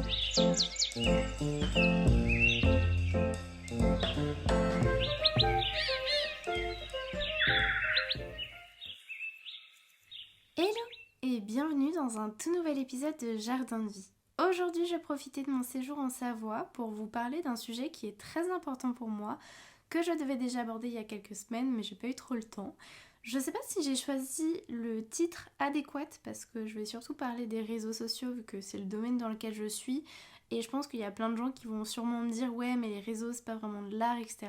Hello et bienvenue dans un tout nouvel épisode de Jardin de vie. Aujourd'hui, je vais profiter de mon séjour en Savoie pour vous parler d'un sujet qui est très important pour moi, que je devais déjà aborder il y a quelques semaines, mais j'ai pas eu trop le temps. Je sais pas si j'ai choisi le titre adéquat parce que je vais surtout parler des réseaux sociaux vu que c'est le domaine dans lequel je suis et je pense qu'il y a plein de gens qui vont sûrement me dire ouais mais les réseaux c'est pas vraiment de l'art, etc.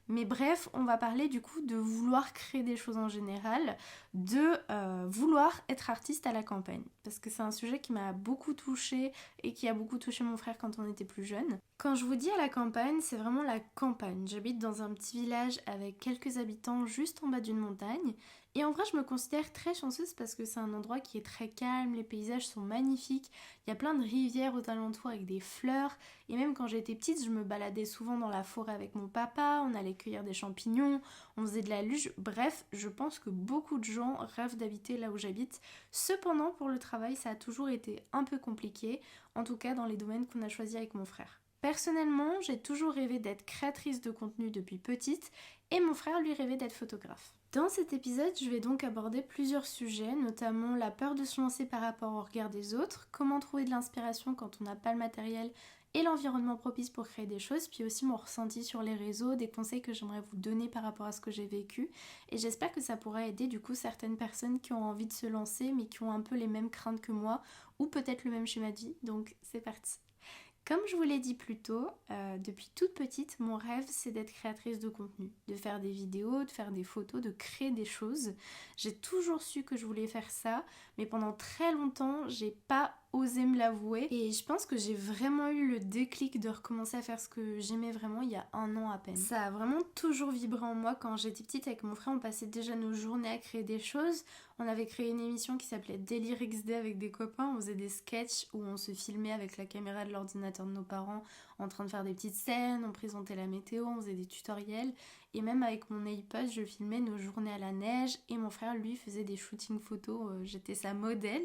Mais bref, on va parler du coup de vouloir créer des choses en général, de vouloir être artiste à la campagne parce que c'est un sujet qui m'a beaucoup touchée et qui a beaucoup touché mon frère quand on était plus jeune. Quand je vous dis à la campagne, c'est vraiment la campagne. J'habite dans un petit village avec quelques habitants juste en bas d'une montagne. Et en vrai, je me considère très chanceuse parce que c'est un endroit qui est très calme, les paysages sont magnifiques. Il y a plein de rivières aux alentours avec des fleurs. Et même quand j'étais petite, je me baladais souvent dans la forêt avec mon papa. On allait cueillir des champignons, on faisait de la luge. Bref, je pense que beaucoup de gens rêvent d'habiter là où j'habite. Cependant, pour le travail, ça a toujours été un peu compliqué. En tout cas, dans les domaines qu'on a choisis avec mon frère. Personnellement, j'ai toujours rêvé d'être créatrice de contenu depuis petite et mon frère lui rêvait d'être photographe. Dans cet épisode, je vais donc aborder plusieurs sujets, notamment la peur de se lancer par rapport au regard des autres, comment trouver de l'inspiration quand on n'a pas le matériel et l'environnement propice pour créer des choses, puis aussi mon ressenti sur les réseaux, des conseils que j'aimerais vous donner par rapport à ce que j'ai vécu. Et j'espère que ça pourra aider du coup certaines personnes qui ont envie de se lancer mais qui ont un peu les mêmes craintes que moi ou peut-être le même schéma de vie. Donc c'est parti. Comme je vous l'ai dit plus tôt, depuis toute petite, mon rêve c'est d'être créatrice de contenu, de faire des vidéos, de faire des photos, de créer des choses. J'ai toujours su que je voulais faire ça, mais pendant très longtemps, j'ai pas osé me l'avouer. Et je pense que j'ai vraiment eu le déclic de recommencer à faire ce que j'aimais vraiment il y a 1 an à peine. Ça a vraiment toujours vibré en moi. Quand j'étais petite avec mon frère, on passait déjà nos journées à créer des choses. On avait créé une émission qui s'appelait Délire XD avec des copains. On faisait des sketchs où on se filmait avec la caméra de l'ordinateur de nos parents en train de faire des petites scènes, on présentait la météo, on faisait des tutoriels. Et même avec mon iPod, je filmais nos journées à la neige et mon frère, lui, faisait des shootings photos. J'étais sa modèle.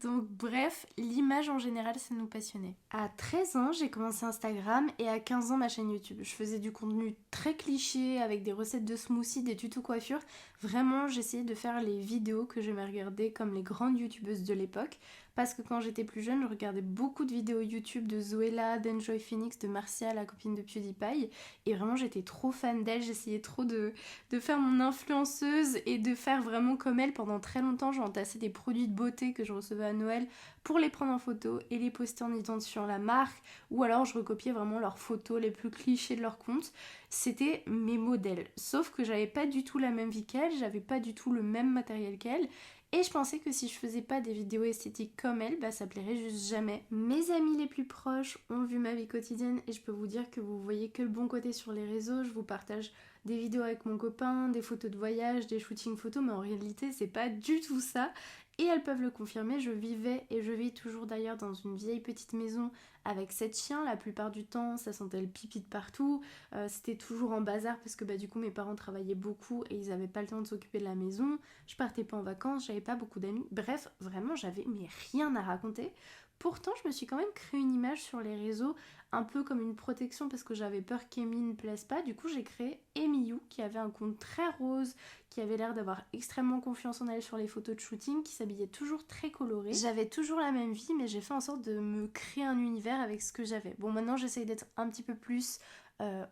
Donc bref, l'image en général, ça nous passionnait. À 13 ans, j'ai commencé Instagram et à 15 ans, ma chaîne YouTube. Je faisais du contenu très cliché avec des recettes de smoothies, des tutos coiffure. Vraiment, j'essayais de faire les vidéos que j'aimais regarder comme les grandes youtubeuses de l'époque. Parce que quand j'étais plus jeune, je regardais beaucoup de vidéos YouTube de Zoella, d'Enjoy Phoenix, de Marcia, la copine de PewDiePie. Et vraiment, j'étais trop fan d'elle. J'essayais trop de faire mon influenceuse et de faire vraiment comme elle. Pendant très longtemps, j'entassais des produits de beauté que je recevais à Noël pour les prendre en photo et les poster en identifiant la marque. Ou alors, je recopiais vraiment leurs photos les plus clichés de leur compte. C'était mes modèles. Sauf que j'avais pas du tout la même vie qu'elle, j'avais pas du tout le même matériel qu'elle. Et je pensais que si je faisais pas des vidéos esthétiques comme elle, bah ça plairait juste jamais. Mes amis les plus proches ont vu ma vie quotidienne et je peux vous dire que vous voyez que le bon côté sur les réseaux. Je vous partage des vidéos avec mon copain, des photos de voyage, des shootings photos, mais en réalité c'est pas du tout ça. Et elles peuvent le confirmer, je vivais et je vis toujours d'ailleurs dans une vieille petite maison avec 7 chiens. La plupart du temps, ça sentait le pipi de partout. C'était toujours en bazar parce que bah, du coup mes parents travaillaient beaucoup et ils avaient pas le temps de s'occuper de la maison. Je partais pas en vacances, j'avais pas beaucoup d'amis. Bref, vraiment j'avais mais rien à raconter. Pourtant, je me suis quand même créé une image sur les réseaux, un peu comme une protection parce que j'avais peur qu'Amy ne plaise pas. Du coup, j'ai créé Amy qui avait un compte très rose, qui avait l'air d'avoir extrêmement confiance en elle sur les photos de shooting, qui s'habillait toujours très colorée. J'avais toujours la même vie, mais j'ai fait en sorte de me créer un univers avec ce que j'avais. Bon, maintenant, j'essaye d'être un petit peu plus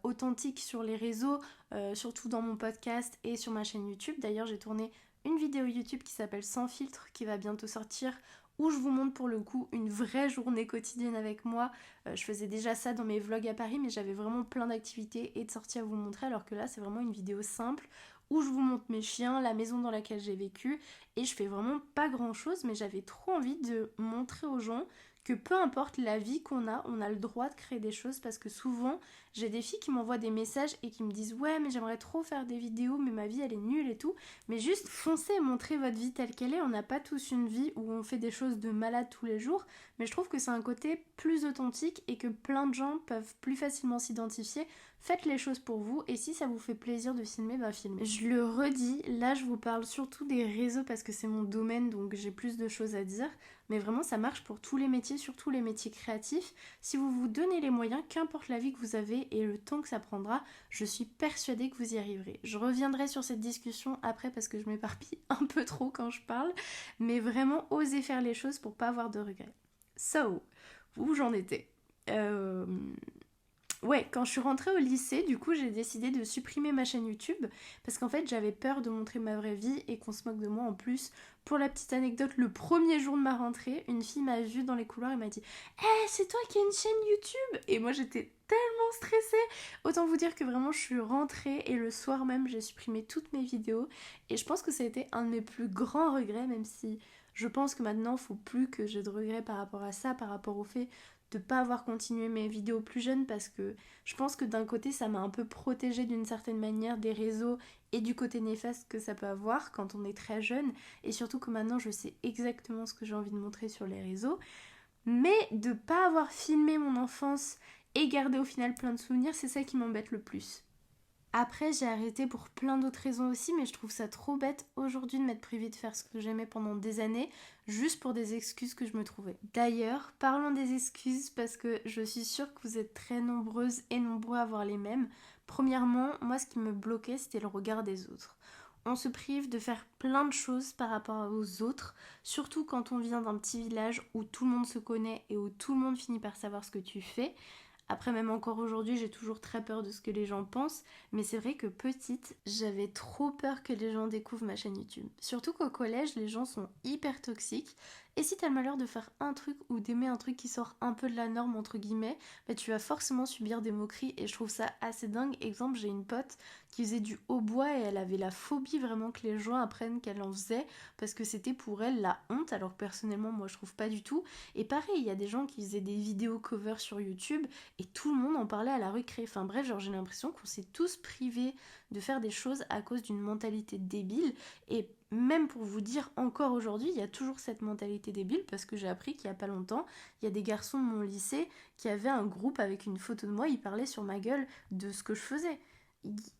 authentique sur les réseaux, surtout dans mon podcast et sur ma chaîne YouTube. D'ailleurs, j'ai tourné une vidéo YouTube qui s'appelle Sans filtre, qui va bientôt sortir, où je vous montre pour le coup une vraie journée quotidienne avec moi. Je faisais déjà ça dans mes vlogs à Paris, mais j'avais vraiment plein d'activités et de sorties à vous montrer, alors que là c'est vraiment une vidéo simple où je vous montre mes chiens, la maison dans laquelle j'ai vécu, et je fais vraiment pas grand chose, mais j'avais trop envie de montrer aux gens que peu importe la vie qu'on a, on a le droit de créer des choses, parce que souvent j'ai des filles qui m'envoient des messages et qui me disent ouais mais j'aimerais trop faire des vidéos mais ma vie elle est nulle et tout, mais juste foncez et montrez votre vie telle qu'elle est. On n'a pas tous une vie où on fait des choses de malade tous les jours, mais je trouve que c'est un côté plus authentique et que plein de gens peuvent plus facilement s'identifier. Faites les choses pour vous et si ça vous fait plaisir de filmer, bah filmez. Je le redis, là je vous parle surtout des réseaux parce que c'est mon domaine donc j'ai plus de choses à dire. mais vraiment ça marche pour tous les métiers, surtout les métiers créatifs. Si vous vous donnez les moyens, qu'importe la vie que vous avez et le temps que ça prendra, je suis persuadée que vous y arriverez. Je reviendrai sur cette discussion après parce que je m'éparpille un peu trop quand je parle, mais vraiment osez faire les choses pour pas avoir de regrets. So, où j'en étais Ouais, quand je suis rentrée au lycée, du coup, j'ai décidé de supprimer ma chaîne YouTube parce qu'en fait, j'avais peur de montrer ma vraie vie et qu'on se moque de moi en plus. Pour la petite anecdote, le premier jour de ma rentrée, une fille m'a vue dans les couloirs et m'a dit « c'est toi qui as une chaîne YouTube ?» Et moi, j'étais tellement stressée. Autant vous dire que vraiment, je suis rentrée et le soir même, j'ai supprimé toutes mes vidéos. Et je pense que ça a été un de mes plus grands regrets, même si je pense que maintenant, il ne faut plus que j'ai de regrets par rapport à ça, par rapport au fait de pas avoir continué mes vidéos plus jeunes parce que je pense que d'un côté ça m'a un peu protégée d'une certaine manière des réseaux et du côté néfaste que ça peut avoir quand on est très jeune et surtout que maintenant je sais exactement ce que j'ai envie de montrer sur les réseaux mais de pas avoir filmé mon enfance et garder au final plein de souvenirs, c'est ça qui m'embête le plus. Après, j'ai arrêté pour plein d'autres raisons aussi, mais je trouve ça trop bête aujourd'hui de m'être privée de faire ce que j'aimais pendant des années, juste pour des excuses que je me trouvais. D'ailleurs, parlons des excuses parce que je suis sûre que vous êtes très nombreuses et nombreux à avoir les mêmes. Premièrement, moi ce qui me bloquait, c'était le regard des autres. On se prive de faire plein de choses par rapport aux autres, surtout quand on vient d'un petit village où tout le monde se connaît et où tout le monde finit par savoir ce que tu fais. Après, même encore aujourd'hui, j'ai toujours très peur de ce que les gens pensent, mais c'est vrai que petite, j'avais trop peur que les gens découvrent ma chaîne YouTube. Surtout qu'au collège, les gens sont hyper toxiques, et si t'as le malheur de faire un truc ou d'aimer un truc qui sort un peu de la norme, entre guillemets, bah tu vas forcément subir des moqueries, et je trouve ça assez dingue. Exemple, j'ai une pote qui faisait du hautbois, et elle avait la phobie vraiment que les gens apprennent qu'elle en faisait, parce que c'était pour elle la honte, alors que personnellement, moi je trouve pas du tout. Et pareil, il y a des gens qui faisaient des vidéos cover sur YouTube, et tout le monde en parlait à la récré. Enfin bref, genre j'ai l'impression qu'on s'est tous privés de faire des choses à cause d'une mentalité débile. Et même pour vous dire, encore aujourd'hui, il y a toujours cette mentalité débile parce que j'ai appris qu'il y a pas longtemps, il y a des garçons de mon lycée qui avaient un groupe avec une photo de moi, ils parlaient sur ma gueule de ce que je faisais.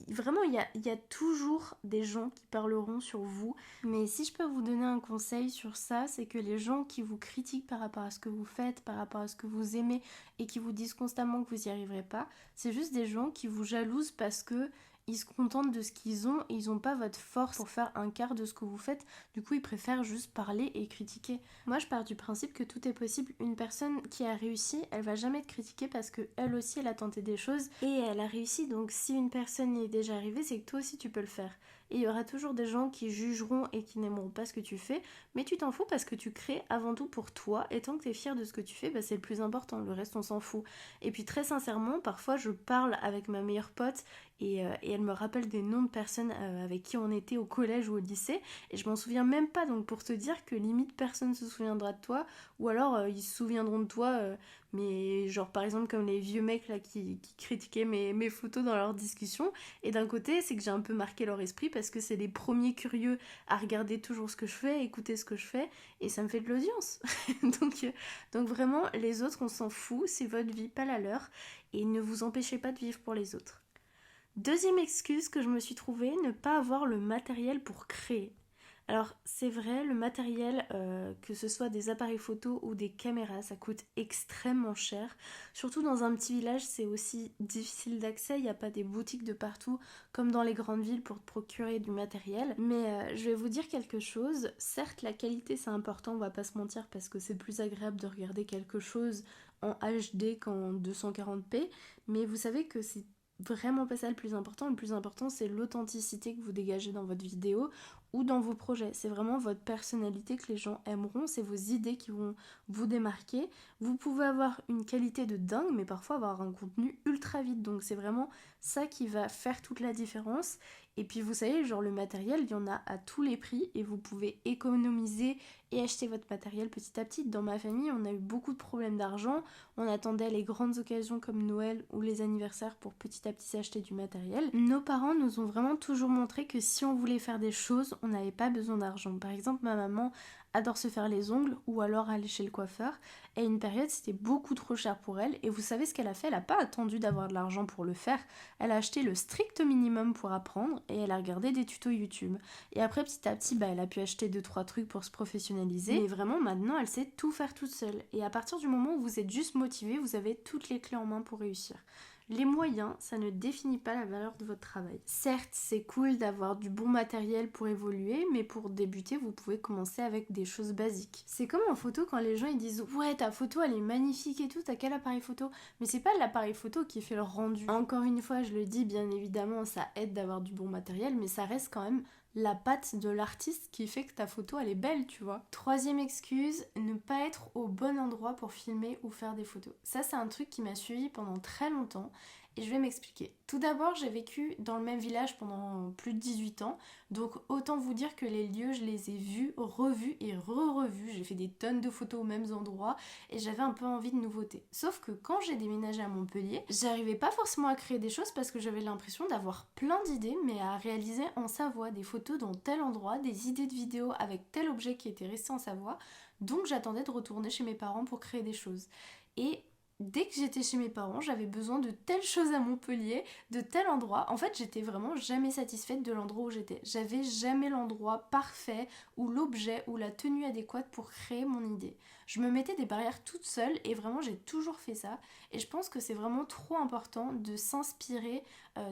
Vraiment, il y a toujours des gens qui parleront sur vous. Mais si je peux vous donner un conseil sur ça, c'est que les gens qui vous critiquent par rapport à ce que vous faites, par rapport à ce que vous aimez et qui vous disent constamment que vous n'y arriverez pas, c'est juste des gens qui vous jalousent parce que ils se contentent de ce qu'ils ont et ils n'ont pas votre force pour faire un quart de ce que vous faites. Du coup, ils préfèrent juste parler et critiquer. Moi, je pars du principe que tout est possible. Une personne qui a réussi, elle va jamais te critiquer parce que elle aussi, elle a tenté des choses et elle a réussi. Donc, si une personne y est déjà arrivée, c'est que toi aussi, tu peux le faire. Et il y aura toujours des gens qui jugeront et qui n'aimeront pas ce que tu fais, mais tu t'en fous parce que tu crées avant tout pour toi, et tant que tu es fier de ce que tu fais, bah c'est le plus important, le reste on s'en fout. Et puis très sincèrement, parfois je parle avec ma meilleure pote et elle me rappelle des noms de personnes avec qui on était au collège ou au lycée, et je m'en souviens même pas, donc pour te dire que limite personne se souviendra de toi, ou alors ils se souviendront de toi, mais genre par exemple comme les vieux mecs là qui critiquaient mes photos dans leurs discussions, et d'un côté c'est que j'ai un peu marqué leur esprit parce que c'est les premiers curieux à regarder toujours ce que je fais, écouter ce que je fais, et ça me fait de l'audience. donc vraiment, les autres, on s'en fout, c'est votre vie, pas la leur, et ne vous empêchez pas de vivre pour les autres. Deuxième excuse que je me suis trouvée, ne pas avoir le matériel pour créer. Alors c'est vrai, le matériel, que ce soit des appareils photo ou des caméras, ça coûte extrêmement cher. Surtout dans un petit village, c'est aussi difficile d'accès, il n'y a pas des boutiques de partout comme dans les grandes villes pour te procurer du matériel. Mais je vais vous dire quelque chose, certes la qualité c'est important, on va pas se mentir parce que c'est plus agréable de regarder quelque chose en HD qu'en 240p, mais vous savez que c'est vraiment pas ça le plus important c'est l'authenticité que vous dégagez dans votre vidéo ou dans vos projets. C'est vraiment votre personnalité que les gens aimeront, c'est vos idées qui vont vous démarquer. Vous pouvez avoir une qualité de dingue, mais parfois avoir un contenu ultra vide. Donc c'est vraiment ça qui va faire toute la différence. Et puis vous savez, genre le matériel, il y en a à tous les prix et vous pouvez économiser et acheter votre matériel petit à petit. Dans ma famille, on a eu beaucoup de problèmes d'argent. On attendait les grandes occasions comme Noël ou les anniversaires pour petit à petit s'acheter du matériel. Nos parents nous ont vraiment toujours montré que si on voulait faire des choses, on n'avait pas besoin d'argent. Par exemple, ma maman adore se faire les ongles ou alors aller chez le coiffeur. Et à une période, c'était beaucoup trop cher pour elle. Et vous savez ce qu'elle a fait? Elle n'a pas attendu d'avoir de l'argent pour le faire. Elle a acheté le strict minimum pour apprendre et elle a regardé des tutos YouTube. Et après, petit à petit, elle a pu acheter 2-3 trucs pour se professionnaliser. Mais vraiment, maintenant, elle sait tout faire toute seule. Et à partir du moment où vous êtes juste motivé, vous avez toutes les clés en main pour réussir. Les moyens, ça ne définit pas la valeur de votre travail. Certes, c'est cool d'avoir du bon matériel pour évoluer, mais pour débuter, vous pouvez commencer avec des choses basiques. C'est comme en photo quand les gens ils disent « Ouais, ta photo, elle est magnifique et tout, t'as quel appareil photo ?» Mais c'est pas l'appareil photo qui fait le rendu. Encore une fois, je le dis, bien évidemment, ça aide d'avoir du bon matériel, mais ça reste quand même la patte de l'artiste qui fait que ta photo elle est belle, tu vois. Troisième excuse, ne pas être au bon endroit pour filmer ou faire des photos. Ça c'est un truc qui m'a suivi pendant très longtemps et je vais m'expliquer. Tout d'abord, j'ai vécu dans le même village pendant plus de 18 ans, donc autant vous dire que les lieux, je les ai vus, revus et re-revus. J'ai fait des tonnes de photos aux mêmes endroits et j'avais un peu envie de nouveautés. Sauf que quand j'ai déménagé à Montpellier, j'arrivais pas forcément à créer des choses parce que j'avais l'impression d'avoir plein d'idées, mais à réaliser en Savoie des photos dans tel endroit, des idées de vidéos avec tel objet qui était resté en Savoie. Donc j'attendais de retourner chez mes parents pour créer des choses. Et dès que j'étais chez mes parents, j'avais besoin de telle chose à Montpellier, de tel endroit. En fait, j'étais vraiment jamais satisfaite de l'endroit où j'étais. J'avais jamais l'endroit parfait ou l'objet ou la tenue adéquate pour créer mon idée. Je me mettais des barrières toute seule et vraiment j'ai toujours fait ça. Et je pense que c'est vraiment trop important de s'inspirer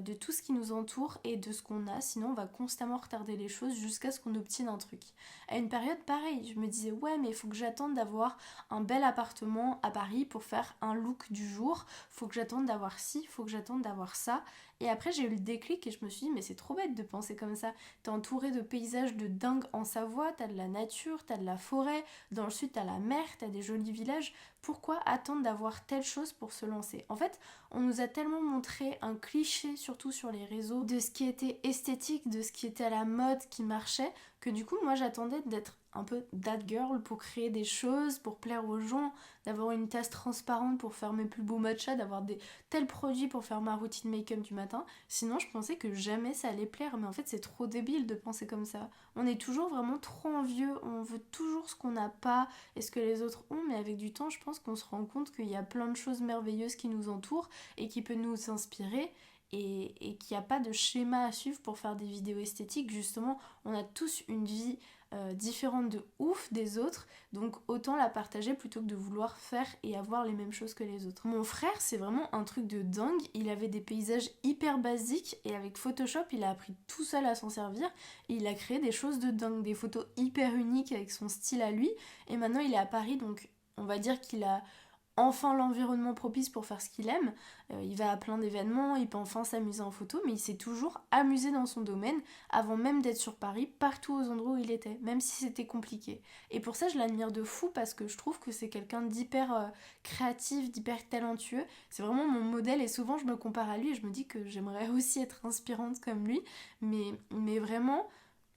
de tout ce qui nous entoure et de ce qu'on a. Sinon, on va constamment retarder les choses jusqu'à ce qu'on obtienne un truc. À une période pareille, je me disais ouais, mais il faut que j'attende d'avoir un bel appartement à Paris pour faire un look du jour, faut que j'attende d'avoir ci, faut que j'attende d'avoir ça. Et après j'ai eu le déclic et je me suis dit mais c'est trop bête de penser comme ça. T'es entouré de paysages de dingue en Savoie, t'as de la nature, t'as de la forêt, dans le sud t'as la mer, t'as des jolis villages. Pourquoi attendre d'avoir telle chose pour se lancer? En fait, on nous a tellement montré un cliché, surtout sur les réseaux, de ce qui était esthétique, de ce qui était à la mode, qui marchait, que du coup moi j'attendais d'être un peu that girl pour créer des choses, pour plaire aux gens, d'avoir une tasse transparente pour faire mes plus beaux matchas, d'avoir tels produits pour faire ma routine make-up du matin. Sinon, je pensais que jamais ça allait plaire, mais en fait, c'est trop débile de penser comme ça. On est toujours vraiment trop envieux, on veut toujours ce qu'on n'a pas et ce que les autres ont, mais avec du temps, je pense qu'on se rend compte qu'il y a plein de choses merveilleuses qui nous entourent et qui peuvent nous inspirer. Et qu'il n'y a pas de schéma à suivre pour faire des vidéos esthétiques. Justement, on a tous une vie différente de ouf des autres, donc autant la partager plutôt que de vouloir faire et avoir les mêmes choses que les autres. Mon frère, c'est vraiment un truc de dingue, il avait des paysages hyper basiques et avec Photoshop, il a appris tout seul à s'en servir et il a créé des choses de dingue, des photos hyper uniques avec son style à lui, et maintenant il est à Paris, donc on va dire qu'il a enfin l'environnement propice pour faire ce qu'il aime. Il va à plein d'événements, il peut enfin s'amuser en photo, mais il s'est toujours amusé dans son domaine avant même d'être sur Paris, partout aux endroits où il était, même si c'était compliqué. Et pour ça, je l'admire de fou parce que je trouve que c'est quelqu'un d'hyper créatif, d'hyper talentueux. C'est vraiment mon modèle et souvent je me compare à lui et je me dis que j'aimerais aussi être inspirante comme lui, mais vraiment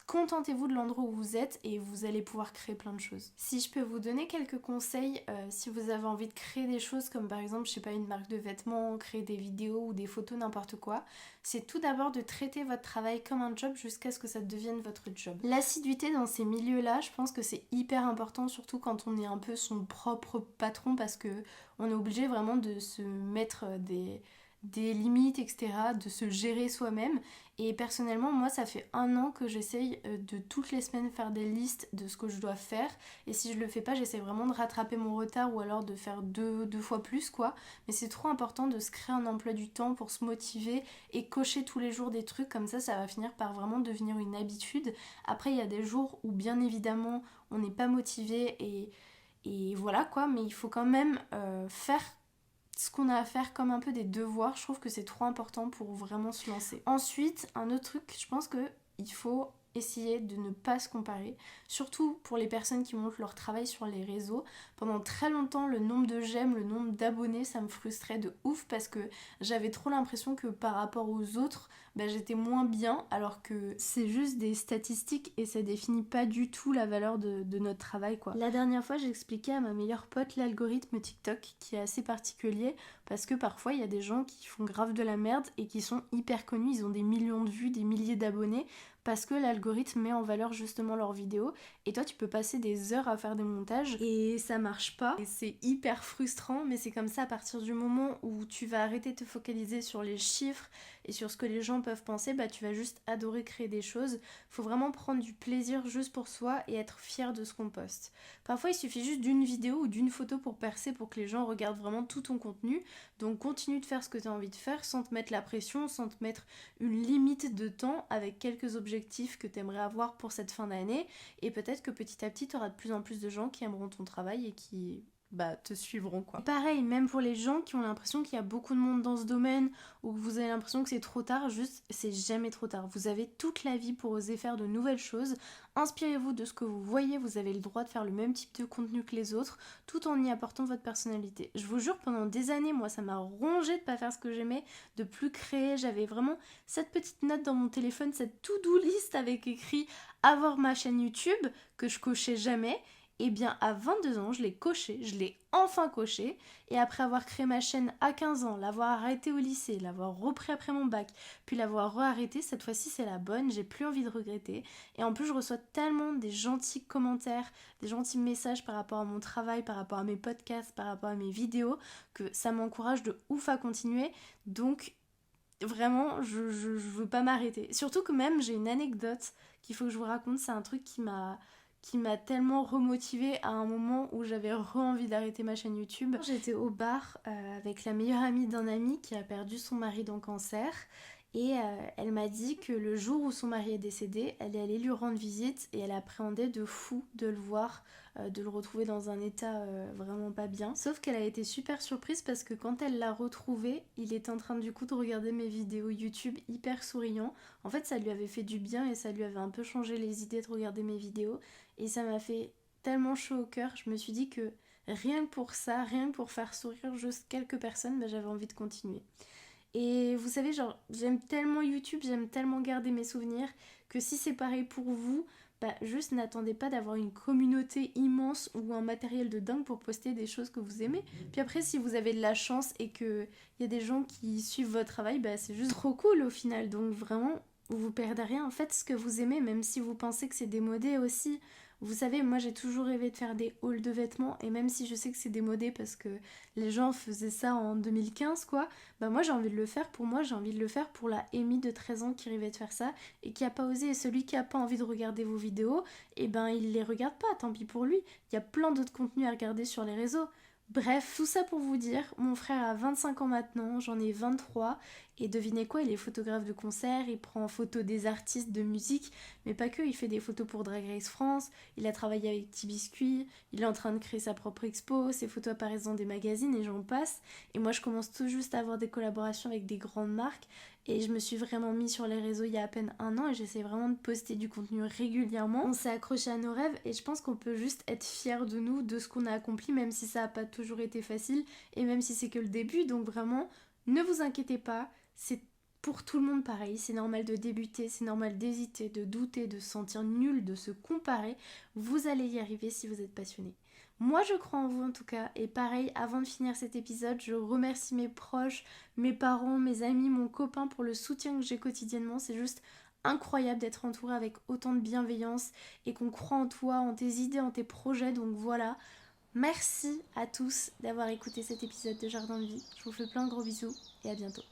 contentez-vous de l'endroit où vous êtes et vous allez pouvoir créer plein de choses. Si je peux vous donner quelques conseils, si vous avez envie de créer des choses comme par exemple, je sais pas, une marque de vêtements, créer des vidéos ou des photos, n'importe quoi, c'est tout d'abord de traiter votre travail comme un job jusqu'à ce que ça devienne votre job. L'assiduité dans ces milieux-là, je pense que c'est hyper important, surtout quand on est un peu son propre patron parce que on est obligé vraiment de se mettre des limites, etc., de se gérer soi-même. Et personnellement, moi, ça fait 1 an que j'essaye de toutes les semaines faire des listes de ce que je dois faire. Et si je le fais pas, j'essaie vraiment de rattraper mon retard ou alors de faire deux fois plus, quoi. Mais c'est trop important de se créer un emploi du temps pour se motiver et cocher tous les jours des trucs. Comme ça va finir par vraiment devenir une habitude. Après, il y a des jours où, bien évidemment, on n'est pas motivé et voilà, quoi. Mais il faut quand même faire ce qu'on a à faire comme un peu des devoirs. Je trouve que c'est trop important pour vraiment se lancer. Ensuite, un autre truc, je pense que il faut essayer de ne pas se comparer, surtout pour les personnes qui montrent leur travail sur les réseaux. Pendant très longtemps, le nombre de j'aime, le nombre d'abonnés, ça me frustrait de ouf parce que j'avais trop l'impression que par rapport aux autres, j'étais moins bien, alors que c'est juste des statistiques et ça définit pas du tout la valeur de notre travail, quoi. La dernière fois, j'ai expliqué à ma meilleure pote l'algorithme TikTok qui est assez particulier parce que parfois il y a des gens qui font grave de la merde et qui sont hyper connus, ils ont des millions de vues, des milliers d'abonnés parce que l'algorithme met en valeur justement leurs vidéos et toi tu peux passer des heures à faire des montages et ça marche pas. Et c'est hyper frustrant, mais c'est comme ça à partir du moment où tu vas arrêter de te focaliser sur les chiffres et sur ce que les gens peuvent penser, bah tu vas juste adorer créer des choses. Faut vraiment prendre du plaisir juste pour soi et être fier de ce qu'on poste. Parfois il suffit juste d'une vidéo ou d'une photo pour percer, pour que les gens regardent vraiment tout ton contenu. Donc continue de faire ce que tu as envie de faire sans te mettre la pression, sans te mettre une limite de temps, avec quelques objectifs que tu aimerais avoir pour cette fin d'année. Et peut-être que petit à petit tu auras de plus en plus de gens qui aimeront ton travail et qui te suivront quoi. Pareil, même pour les gens qui ont l'impression qu'il y a beaucoup de monde dans ce domaine ou que vous avez l'impression que c'est trop tard, juste c'est jamais trop tard. Vous avez toute la vie pour oser faire de nouvelles choses. Inspirez-vous de ce que vous voyez, vous avez le droit de faire le même type de contenu que les autres tout en y apportant votre personnalité. Je vous jure, pendant des années, moi ça m'a rongé de pas faire ce que j'aimais, de plus créer. J'avais vraiment cette petite note dans mon téléphone, cette to-do list avec écrit avoir ma chaîne YouTube que je cochais jamais. Et bien à 22 ans, je l'ai coché, je l'ai enfin coché, et après avoir créé ma chaîne à 15 ans, l'avoir arrêtée au lycée, l'avoir repris après mon bac, puis l'avoir re-arrêtée, cette fois-ci c'est la bonne, j'ai plus envie de regretter. Et en plus je reçois tellement des gentils commentaires, des gentils messages par rapport à mon travail, par rapport à mes podcasts, par rapport à mes vidéos, que ça m'encourage de ouf à continuer. Donc vraiment, je veux pas m'arrêter. Surtout que même j'ai une anecdote qu'il faut que je vous raconte, c'est un truc qui m'a tellement remotivée à un moment où j'avais envie d'arrêter ma chaîne YouTube. J'étais au bar avec la meilleure amie d'un ami qui a perdu son mari d'un cancer. Et elle m'a dit que le jour où son mari est décédé, elle est allée lui rendre visite et elle appréhendait de fou de le voir, de le retrouver dans un état vraiment pas bien. Sauf qu'elle a été super surprise parce que quand elle l'a retrouvé, il était en train du coup de regarder mes vidéos YouTube hyper souriant. En fait, ça lui avait fait du bien et ça lui avait un peu changé les idées de regarder mes vidéos. Et ça m'a fait tellement chaud au cœur, je me suis dit que rien que pour ça, rien que pour faire sourire juste quelques personnes, j'avais envie de continuer. Et vous savez, genre, j'aime tellement YouTube, j'aime tellement garder mes souvenirs, que si c'est pareil pour vous, juste n'attendez pas d'avoir une communauté immense ou un matériel de dingue pour poster des choses que vous aimez. Puis après, si vous avez de la chance et qu'il y a des gens qui suivent votre travail, c'est juste trop cool au final. Donc vraiment, vous perdez rien. Faites ce que vous aimez, même si vous pensez que c'est démodé aussi. Vous savez, moi j'ai toujours rêvé de faire des hauls de vêtements, et même si je sais que c'est démodé parce que les gens faisaient ça en 2015 quoi, moi j'ai envie de le faire pour moi, j'ai envie de le faire pour la Amy de 13 ans qui rêvait de faire ça et qui a pas osé. Et celui qui a pas envie de regarder vos vidéos, il les regarde pas, tant pis pour lui. Il y a plein d'autres contenus à regarder sur les réseaux. Bref, tout ça pour vous dire, mon frère a 25 ans maintenant, j'en ai 23, et devinez quoi, il est photographe de concert, il prend en photo des artistes de musique, mais pas que, il fait des photos pour Drag Race France, il a travaillé avec Petit Biscuit, il est en train de créer sa propre expo, ses photos apparaissent dans des magazines et j'en passe. Et moi je commence tout juste à avoir des collaborations avec des grandes marques, et je me suis vraiment mis sur les réseaux il y a à peine un an et j'essaie vraiment de poster du contenu régulièrement. On s'est accroché à nos rêves et je pense qu'on peut juste être fiers de nous, de ce qu'on a accompli, même si ça n'a pas toujours été facile et même si c'est que le début. Donc vraiment, ne vous inquiétez pas, c'est pour tout le monde pareil, c'est normal de débuter, c'est normal d'hésiter, de douter, de se sentir nul, de se comparer. Vous allez y arriver si vous êtes passionné. Moi je crois en vous en tout cas, et pareil, avant de finir cet épisode, je remercie mes proches, mes parents, mes amis, mon copain pour le soutien que j'ai quotidiennement. C'est juste incroyable d'être entouré avec autant de bienveillance et qu'on croit en toi, en tes idées, en tes projets. Donc voilà, merci à tous d'avoir écouté cet épisode de Jardin de Vie. Je vous fais plein de gros bisous et à bientôt.